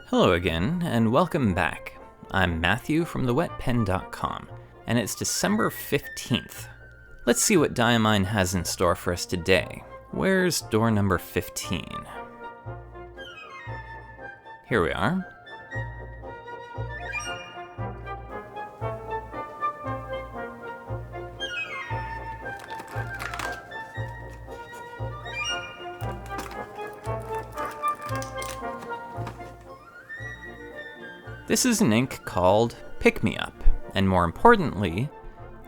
Hello again, and welcome back. I'm Matthew from thewetpen.com, and it's December 15th. Let's see what Diamine has in store for us today. Where's door number 15? Here we are. This is an ink called Pick Me Up, and more importantly,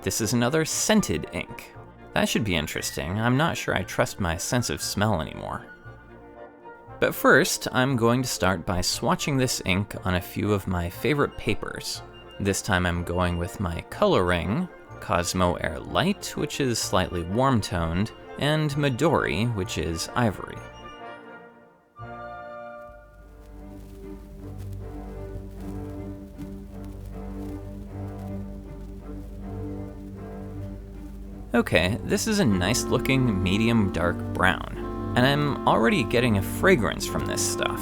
this is another scented ink. That should be interesting. I'm not sure I trust my sense of smell anymore. But first, I'm going to start by swatching this ink on a few of my favorite papers. This time I'm going with my coloring, Cosmo Air Light, which is slightly warm-toned, and Midori, which is ivory. Okay, this is a nice looking medium dark brown, and I'm already getting a fragrance from this stuff.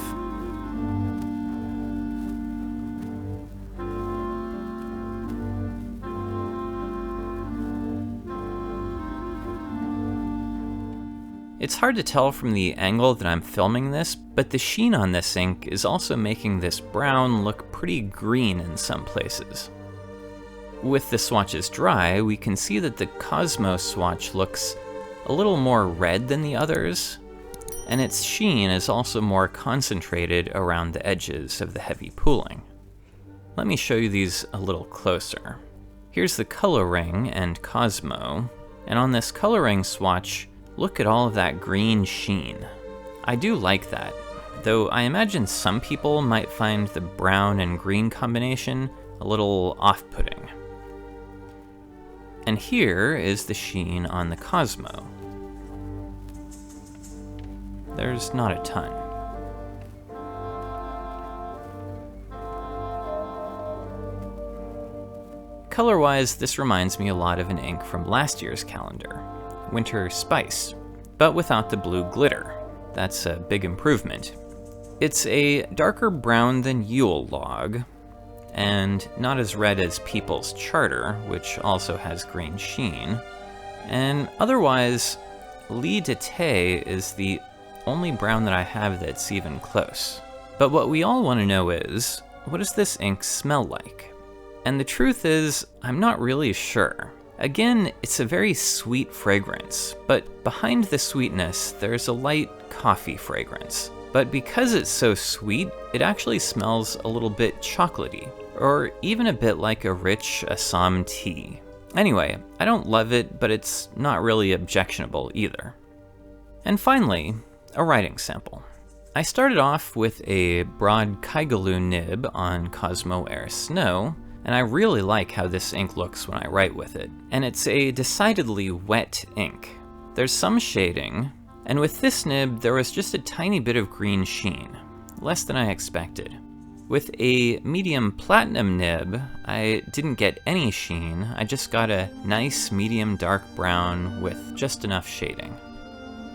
It's hard to tell from the angle that I'm filming this, but the sheen on this ink is also making this brown look pretty green in some places. With the swatches dry, we can see that the Cosmo swatch looks a little more red than the others, and its sheen is also more concentrated around the edges of the heavy pooling. Let me show you these a little closer. Here's the coloring and Cosmo, and on this coloring swatch, look at all of that green sheen. I do like that, though I imagine some people might find the brown and green combination a little off-putting. And here is the sheen on the Cosmo. There's not a ton. Color-wise, this reminds me a lot of an ink from last year's calendar, Winter Spice, but without the blue glitter. That's a big improvement. It's a darker brown than Yule Log, and not as red as People's Charter, which also has green sheen. And otherwise, Lee Dete is the only brown that I have that's even close. But what we all want to know is, what does this ink smell like? And the truth is, I'm not really sure. Again, it's a very sweet fragrance, but behind the sweetness, there's a light coffee fragrance. But because it's so sweet, it actually smells a little bit chocolatey, or even a bit like a rich Assam tea. Anyway, I don't love it, but it's not really objectionable either. And finally, a writing sample. I started off with a broad Kaigaloo nib on Cosmo Air Snow, and I really like how this ink looks when I write with it. And it's a decidedly wet ink. There's some shading, and with this nib, there was just a tiny bit of green sheen, less than I expected. With a medium platinum nib, I didn't get any sheen, I just got a nice medium dark brown with just enough shading.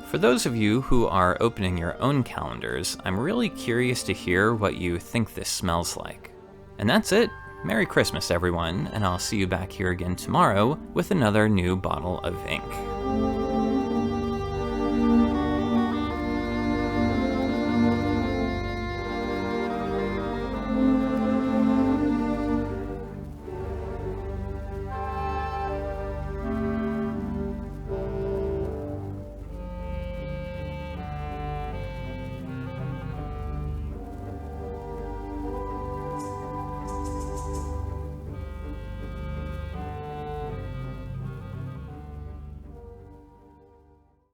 For those of you who are opening your own calendars, I'm really curious to hear what you think this smells like. And that's it. Merry Christmas, everyone, and I'll see you back here again tomorrow with another new bottle of ink.